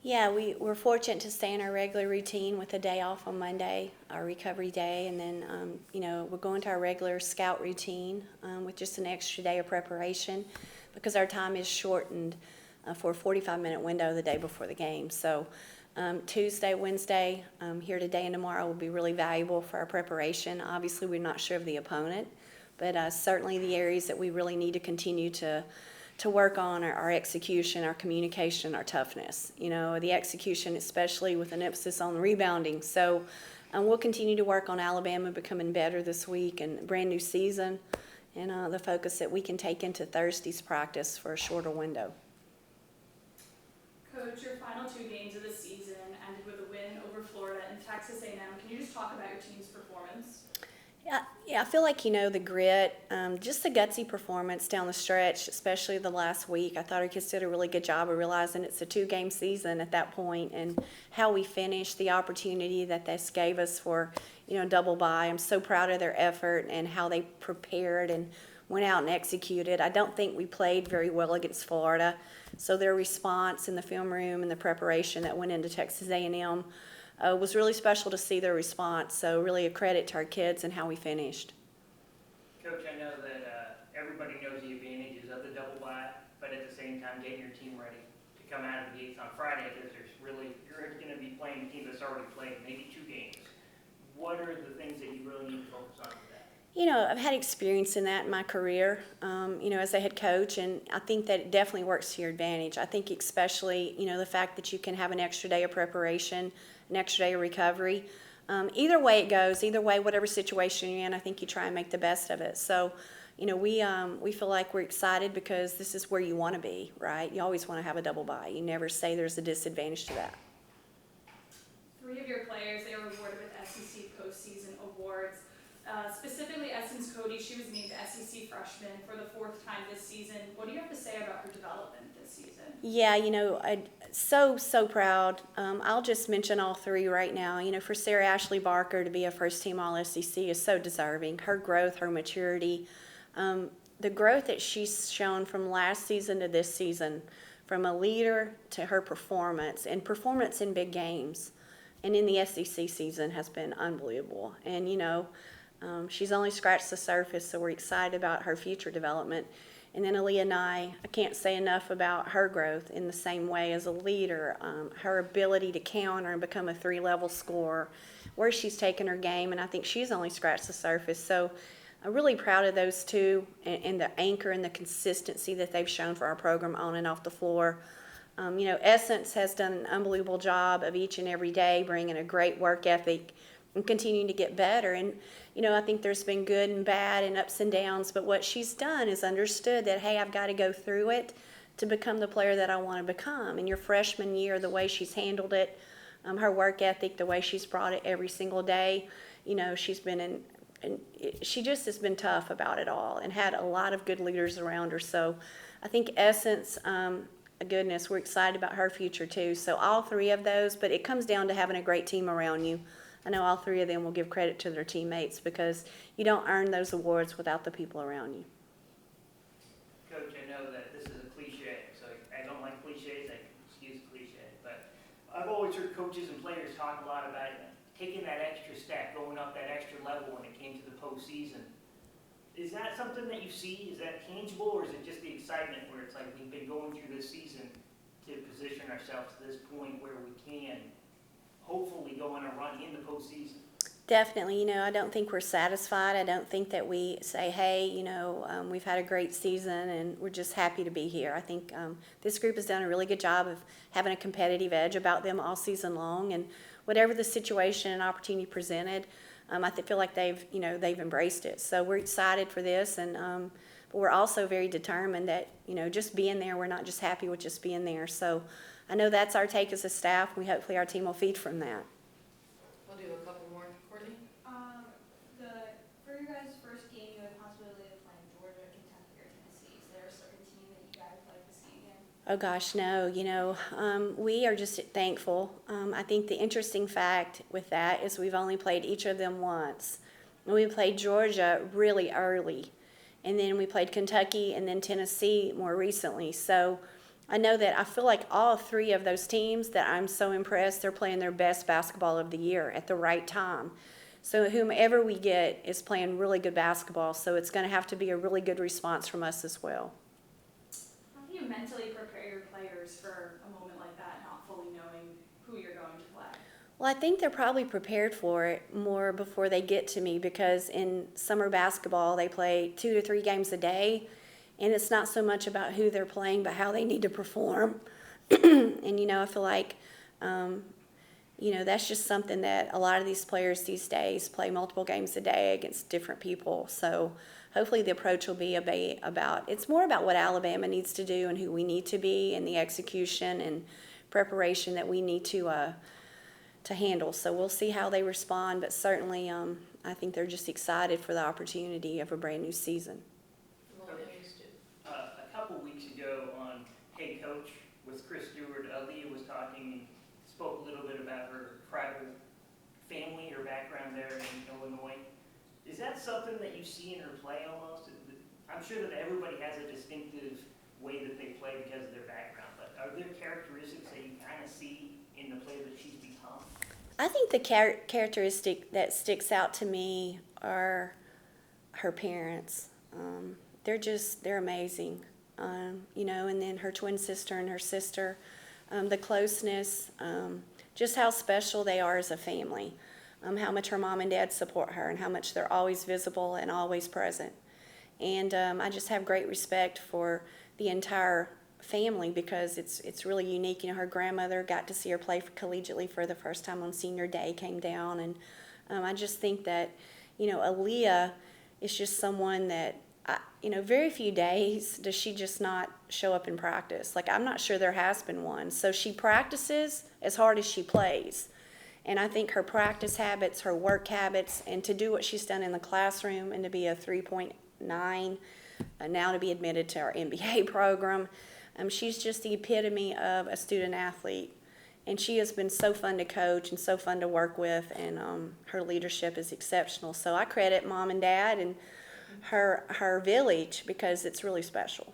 Yeah, we're fortunate to stay in our regular routine with a day off on Monday, our recovery day, and then, we're going to our regular scout routine with just an extra day of preparation because our time is shortened for a 45-minute window the day before the game. So Tuesday, Wednesday, here today and tomorrow will be really valuable for our preparation. Obviously, we're not sure of the opponent, but certainly the areas that we really need to continue to work on our execution, our communication, our toughness. The execution, especially with an emphasis on rebounding. So we'll continue to work on Alabama becoming better this week and brand new season, and the focus that we can take into Thursday's practice for a shorter window. Coach, your final two games of the season ended with a win over Florida and Texas A&M. Can you just talk about your team's performance? Yeah, I feel like, the grit, just the gutsy performance down the stretch, especially the last week. I thought our kids did a really good job of realizing it's a 2-game season at that point, and how we finished, the opportunity that this gave us for, double bye. I'm so proud of their effort and how they prepared and went out and executed. I don't think we played very well against Florida, so their response in the film room and the preparation that went into Texas A&M was really special to see their response. So really a credit to our kids and how we finished. Coach, I know that everybody knows the advantages of the double bye, but at the same time getting your team ready to come out of the gates on Friday, because you're going to be playing a team that's already played maybe 2 games. What are the things that you really need to focus on for that? I've had experience in that in my career, as a head coach, and I think that it definitely works to your advantage. I think especially, the fact that you can have an extra day of preparation, an extra day of recovery. Either way it goes, either way, whatever situation you're in, I think you try and make the best of it. So, we feel like we're excited because this is where you want to be, right? You always want to have a double bye. You never say there's a disadvantage to that. 3 of your players, they were awarded with SEC postseason awards. Specifically, Essence Cody, she was named SEC freshman for the 4th time this season. What do you have to say about her development this season? Yeah, I'm so proud. I'll just mention all 3 right now. For Sarah Ashley Barker to be a first-team All-SEC is so deserving. Her growth, her maturity, the growth that she's shown from last season to this season, from a leader to her performance, and performance in big games and in the SEC season has been unbelievable. And, she's only scratched the surface, so we're excited about her future development. And then Aaliyah Nye, I can't say enough about her growth in the same way as a leader, her ability to counter and become a 3-level scorer, where she's taken her game, and I think she's only scratched the surface. So I'm really proud of those 2 and the anchor and the consistency that they've shown for our program on and off the floor. Essence has done an unbelievable job of each and every day bringing a great work ethic and continuing to get better. And, I think there's been good and bad and ups and downs, but what she's done is understood that, hey, I've got to go through it to become the player that I want to become. In your freshman year, the way she's handled it, her work ethic, the way she's brought it every single day, she's been she just has been tough about it all and had a lot of good leaders around her. So I think Essence, goodness, we're excited about her future too. So all 3 of those, but it comes down to having a great team around you. I know all 3 of them will give credit to their teammates because you don't earn those awards without the people around you. Coach, I know that this is a cliche, so I don't like cliches. I can excuse cliche, but I've always heard coaches and players talk a lot about taking that extra step, going up that extra level when it came to the postseason. Is that something that you see? Is that tangible, or is it just the excitement where it's like we've been going through this season to position ourselves to this point where we can hopefully go on a run in the postseason? Definitely. I don't think we're satisfied. I don't think that we say, hey, we've had a great season and we're just happy to be here. I think this group has done a really good job of having a competitive edge about them all season long, and whatever the situation and opportunity presented, I feel like they've embraced it. So we're excited for this, and but we're also very determined that, just being there, we're not just happy with just being there. So I know that's our take as a staff. Hopefully our team will feed from that. We'll do a couple more. Courtney? For your guys' first game, you had the possibility of playing Georgia, Kentucky, or Tennessee. Is there a certain team that you guys would like to see again? Oh gosh, no. We are just thankful. I think the interesting fact with that is we've only played each of them once. We played Georgia really early, and then we played Kentucky and then Tennessee more recently. So I know that I feel like all three of those teams that I'm so impressed, they're playing their best basketball of the year at the right time. So whomever we get is playing really good basketball, so it's going to have to be a really good response from us as well. How do you mentally prepare your players for a moment like that, not fully knowing who you're going to play? Well, I think they're probably prepared for it more before they get to me, because in summer basketball they play 2 to 3 games a day, and it's not so much about who they're playing but how they need to perform. And I feel like that's just something that a lot of these players these days play multiple games a day against different people. So hopefully the approach will be it's more about what Alabama needs to do and who we need to be, and the execution and preparation that we need to handle. So we'll see how they respond, but certainly I think they're just excited for the opportunity of a brand new season. Well, they used to. A couple weeks ago on Hey Coach with Chris Stewart, Leah was talking and spoke a little bit about her tribal family, her background there in Illinois. Is that something that you see in her play almost? I'm sure that everybody has a distinctive way that they play because of their background, but are there characteristics that you kind of see in the player that she's become? I think the characteristic that sticks out to me are her parents. They're amazing, and then her twin sister and her sister, the closeness, just how special they are as a family, how much her mom and dad support her, and how much they're always visible and always present. And I just have great respect for the entire family, because it's really unique. Her grandmother got to see her play collegiately for the first time on senior day, came down, and I just think that Aaliyah is just someone that very few days does she just not show up in practice. Like, I'm not sure there has been one. So she practices as hard as she plays, and I think her practice habits, her work habits, and to do what she's done in the classroom, and to be a 3.9, now to be admitted to our MBA program. She's just the epitome of a student athlete, and she has been so fun to coach and so fun to work with, and her leadership is exceptional. So I credit mom and dad and her village, because it's really special.